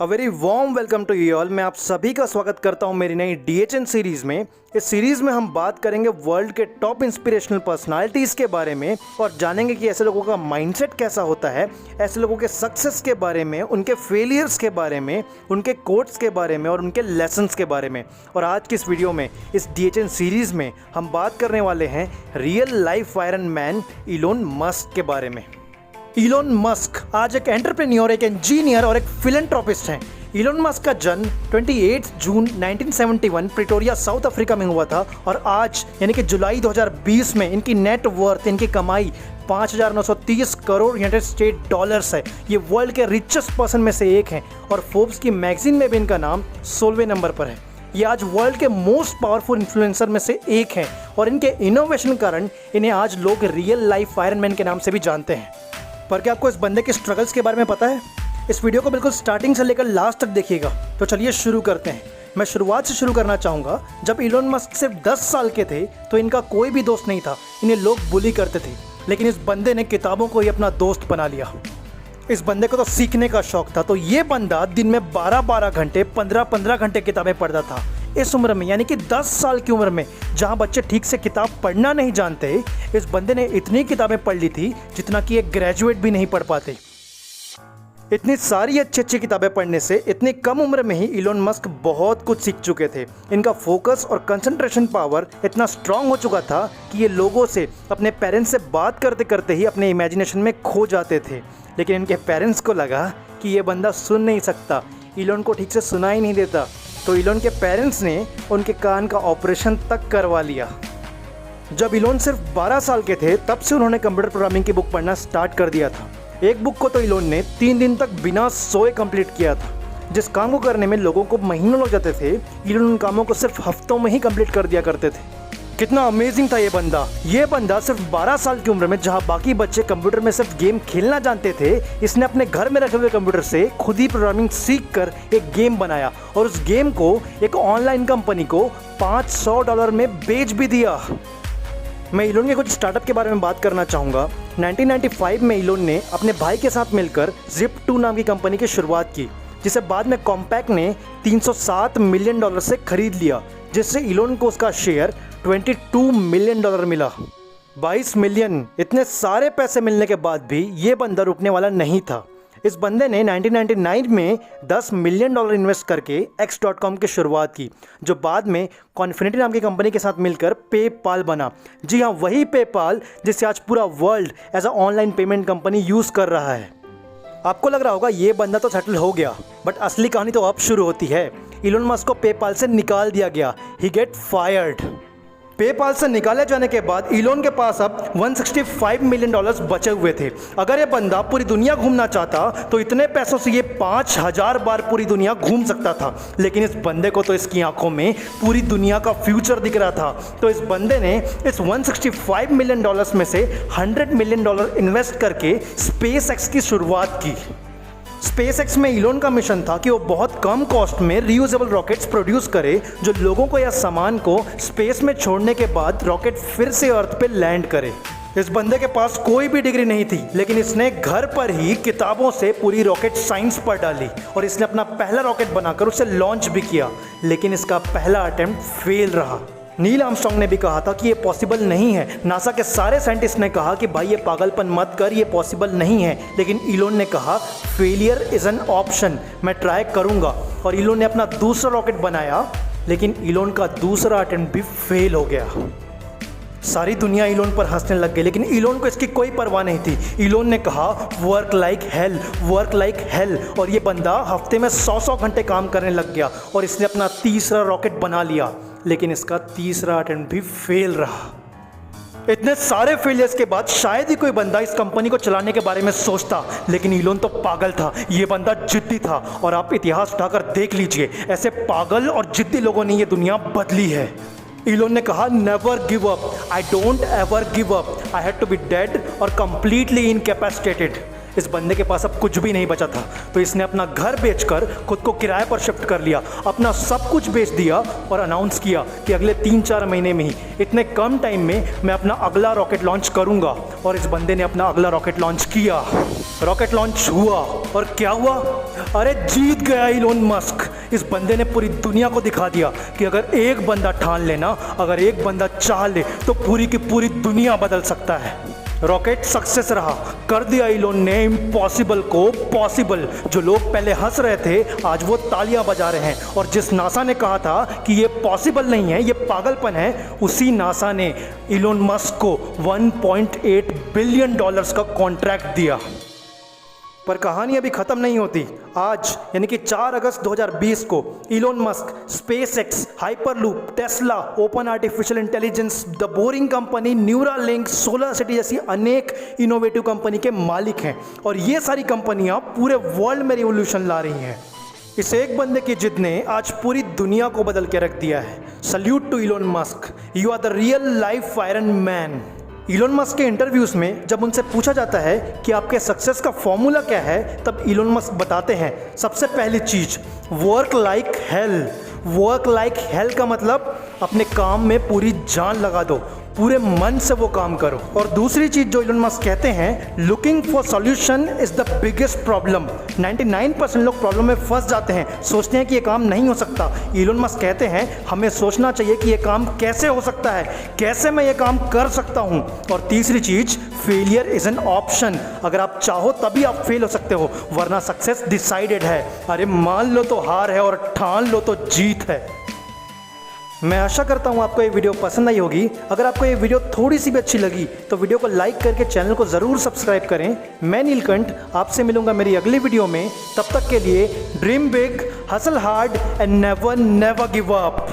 A very warm welcome to you all. मैं आप सभी का स्वागत करता हूं मेरी नई DHN सीरीज में। इस सीरीज में हम बात करेंगे वर्ल्ड के टॉप इंस्पिरेशनल पर्सनालिटीज़ के बारे में और जानेंगे कि ऐसे लोगों का माइंडसेट कैसा होता है, ऐसे लोगों के सक्सेस के बारे में, उनके फेलियर्स के बारे में, उनके कोट्स के बारे में और उनके लेसन्स के बारे में। और आज की इस वीडियो में, इस DHN सीरीज़ में हम बात करने वाले हैं real life Iron Man Elon Musk के बारे में। इलोन मस्क आज एक एंटरप्रेन्योर, एक इंजीनियर और एक फिलैंथ्रोपिस्ट हैं। इलोन मस्क का जन्म 28 जून 1971 प्रिटोरिया साउथ अफ्रीका में हुआ था और आज यानी कि जुलाई 2020 में इनकी नेट वर्थ, इनकी कमाई 5,930 करोड़ यूनाइटेड स्टेट डॉलर्स है। ये वर्ल्ड के रिचेस्ट पर्सन में से एक हैं और फोर्ब्स की मैगजीन में भी इनका नाम 16वें नंबर पर है। ये आज वर्ल्ड के मोस्ट पावरफुल इन्फ्लुएंसर में से एक हैं और इनके इनोवेशन के कारण इन्हें आज लोग रियल लाइफ आयरन मैन के नाम से भी जानते हैं। पर क्या आपको इस बंदे के स्ट्रगल्स के बारे में पता है? इस वीडियो को बिल्कुल स्टार्टिंग से लेकर लास्ट तक देखिएगा। तो चलिए शुरू करते हैं। मैं शुरुआत से शुरू करना चाहूँगा। जब इलोन मस्क सिर्फ 10 साल के थे तो इनका कोई भी दोस्त नहीं था, इन्हें लोग बुली करते थे, लेकिन इस बंदे ने किताबों को ही अपना दोस्त बना लिया। इस बंदे को तो सीखने का शौक था, तो ये बंदा दिन में 12-12 घंटे, 15-15 घंटे किताबें पढ़ता था। इस उम्र में यानी कि 10 साल की उम्र में, जहाँ बच्चे ठीक से किताब पढ़ना नहीं जानते, इस बंदे ने इतनी किताबें पढ़ ली थी जितना कि एक ग्रेजुएट भी नहीं पढ़ पाते। इतनी सारी अच्छी अच्छी किताबें पढ़ने से इतनी कम उम्र में ही इलोन मस्क बहुत कुछ सीख चुके थे। इनका फोकस और कंसंट्रेशन पावर इतना स्ट्रांग हो चुका था कि ये लोगों से, अपने पेरेंट्स से बात करते करते ही अपने इमेजिनेशन में खो जाते थे। लेकिन इनके पेरेंट्स को लगा कि ये बंदा सुन नहीं सकता, इलोन को ठीक से सुना ही नहीं देता, तो इलोन के पेरेंट्स ने उनके कान का ऑपरेशन तक करवा लिया। जब इलोन सिर्फ 12 साल के थे तब से उन्होंने कंप्यूटर प्रोग्रामिंग की बुक पढ़ना स्टार्ट कर दिया था। एक बुक को तो इलोन ने 3 दिन तक बिना सोए कंप्लीट किया था। जिस काम को करने में लोगों को महीनों लग जाते थे, इलोन उन कामों को सिर्फ हफ्तों में ही कंप्लीट कर दिया करते थे। कितना अमेजिंग था ये बंदा। ये बंदा सिर्फ 12 साल की उम्र में, जहाँ बाकी बच्चे कंप्यूटर में सिर्फ गेम खेलना जानते थे, इसने अपने घर में रखे हुए कंप्यूटर से खुद ही प्रोग्रामिंग सीख कर एक गेम बनाया और उस गेम को एक ऑनलाइन कंपनी को $500 में बेच भी दिया। मैं इलोन के कुछ स्टार्टअप के बारे में बात करना चाहूँगा। 1995 में इलोन ने अपने भाई के साथ मिलकर Zip2 नाम की कंपनी की शुरुआत की, जिसे बाद में कॉम्पैक्ट ने $307 मिलियन से खरीद लिया, जिससे इलोन को उसका शेयर $22 मिलियन मिला। 22 मिलियन, इतने सारे पैसे मिलने के बाद भी ये बंदा रुकने वाला नहीं था। इस बंदे ने 1999 में $10 मिलियन इन्वेस्ट करके X.com की शुरुआत की, जो बाद में कॉन्फिनिटी नाम की कंपनी के साथ मिलकर पेपाल बना। जी हाँ, वही पेपाल जिसे आज पूरा world as a online payment company use कर रहा है। आपको लग रहा होगा ये बंदा तो सेटल हो गया, बट असली कहानी तो अब शुरू होती है। इलोन मस्क को पेपाल से निकाल दिया गया। ही गेट फायर्ड। पेपाल से निकाले जाने के बाद इलोन के पास अब $165 मिलियन बचे हुए थे। अगर ये बंदा पूरी दुनिया घूमना चाहता तो इतने पैसों से ये 5000 बार पूरी दुनिया घूम सकता था। लेकिन इस बंदे को तो इसकी आंखों में पूरी दुनिया का फ्यूचर दिख रहा था, तो इस बंदे ने इस $165 मिलियन में से $100 मिलियन इन्वेस्ट करके SpaceX की शुरुआत की। SpaceX में इलोन का मिशन था कि वो बहुत कम कॉस्ट में रीयूजेबल रॉकेट्स प्रोड्यूस करे, जो लोगों को या सामान को स्पेस में छोड़ने के बाद रॉकेट फिर से अर्थ पे लैंड करे। इस बंदे के पास कोई भी डिग्री नहीं थी, लेकिन इसने घर पर ही किताबों से पूरी रॉकेट साइंस पढ़ डाली और इसने अपना पहला रॉकेट बनाकर उसे लॉन्च भी किया। लेकिन इसका पहला अटेम्प्ट फेल रहा। नील आर्मस्ट्रांग ने भी कहा था कि ये पॉसिबल नहीं है। नासा के सारे साइंटिस्ट ने कहा कि भाई ये पागलपन मत कर, ये पॉसिबल नहीं है। लेकिन इलोन ने कहा फेलियर इज़ एन ऑप्शन, मैं ट्राई करूँगा। और इलोन ने अपना दूसरा रॉकेट बनाया, लेकिन इलोन का दूसरा अटेम्प्ट भी फेल हो गया। सारी दुनिया इलोन पर हंसने लग गई, लेकिन इलोन को इसकी कोई परवाह नहीं थी। इलोन ने कहा work like hell, work like hello. और ये बंदा हफ्ते में 100 घंटे काम करने लग गया और इसने अपना तीसरा रॉकेट बना लिया, लेकिन इसका तीसरा अटेम्प्ट भी फेल रहा। इतने सारे फेलियर्स के बाद शायद ही कोई बंदा इस कंपनी को चलाने के बारे में सोचता, लेकिन इलोन तो पागल था। ये बंदा जिद्दी था और आप इतिहास उठाकर देख लीजिए, ऐसे पागल और जिद्दी लोगों ने ये दुनिया बदली है। इलोन ने कहा never give up, I don't ever give up, I had to be dead और कंप्लीटली इनकैपेसिटेटेड। इस बंदे के पास अब कुछ भी नहीं बचा था, तो इसने अपना घर बेचकर खुद को किराए पर शिफ्ट कर लिया, अपना सब कुछ बेच दिया और अनाउंस किया कि अगले 3-4 महीने में ही, इतने कम टाइम में मैं अपना अगला रॉकेट लॉन्च करूंगा। और इस बंदे ने अपना अगला रॉकेट लॉन्च किया। रॉकेट लॉन्च हुआ और क्या हुआ? अरे जीत गया इलोन मस्क। इस बंदे ने पूरी दुनिया को दिखा दिया कि अगर एक बंदा ठान लेना, अगर एक बंदा चाह ले तो पूरी की पूरी दुनिया बदल सकता है। रॉकेट सक्सेस रहा, कर दिया इलोन ने इम्पॉसिबल को पॉसिबल। जो लोग पहले हंस रहे थे आज वो तालियां बजा रहे हैं, और जिस नासा ने कहा था कि ये पॉसिबल नहीं है, ये पागलपन है, उसी नासा ने इलोन मस्क को $1.8 बिलियन का कॉन्ट्रैक्ट दिया। पर कहानी अभी ख़त्म नहीं होती। आज यानी कि 4 अगस्त 2020 को Elon Musk, SpaceX, hyperloop, Tesla, open artificial intelligence, the boring company, Neuralink, solar city जैसी अनेक इनोवेटिव कंपनी के मालिक हैं, और ये सारी कंपनियां पूरे वर्ल्ड में रिवोल्यूशन ला रही हैं। इस एक बंदे की जिद ने आज पूरी दुनिया को बदल के रख दिया है। Salute to Elon Musk, you are the real life Iron Man. Elon Musk के इंटरव्यूज़ में जब उनसे पूछा जाता है कि आपके सक्सेस का फॉर्मूला क्या है, तब इलोन मस्क बताते हैं सबसे पहली चीज़, work like hell. Work like hell का मतलब अपने काम में पूरी जान लगा दो, पूरे मन से वो काम करो। और दूसरी चीज़ जो इलोन मस्क कहते हैं, looking for solution is the biggest problem. 99% लोग प्रॉब्लम में फंस जाते हैं, सोचते हैं कि ये काम नहीं हो सकता। इलोन मस्क कहते हैं हमें सोचना चाहिए कि ये काम कैसे हो सकता है, कैसे मैं ये काम कर सकता हूँ। और तीसरी चीज़, फेलियर इज़ एन ऑप्शन। अगर आप चाहो तभी आप फेल हो सकते हो, वरना सक्सेस डिसाइडेड है। अरे मान लो तो हार है और ठान लो तो जीत है। मैं आशा करता हूँ आपको ये वीडियो पसंद आई होगी। अगर आपको ये वीडियो थोड़ी सी भी अच्छी लगी तो वीडियो को लाइक करके चैनल को ज़रूर सब्सक्राइब करें। मैं नीलकंठ आपसे मिलूंगा मेरी अगली वीडियो में। तब तक के लिए dream big, hustle hard and never give up.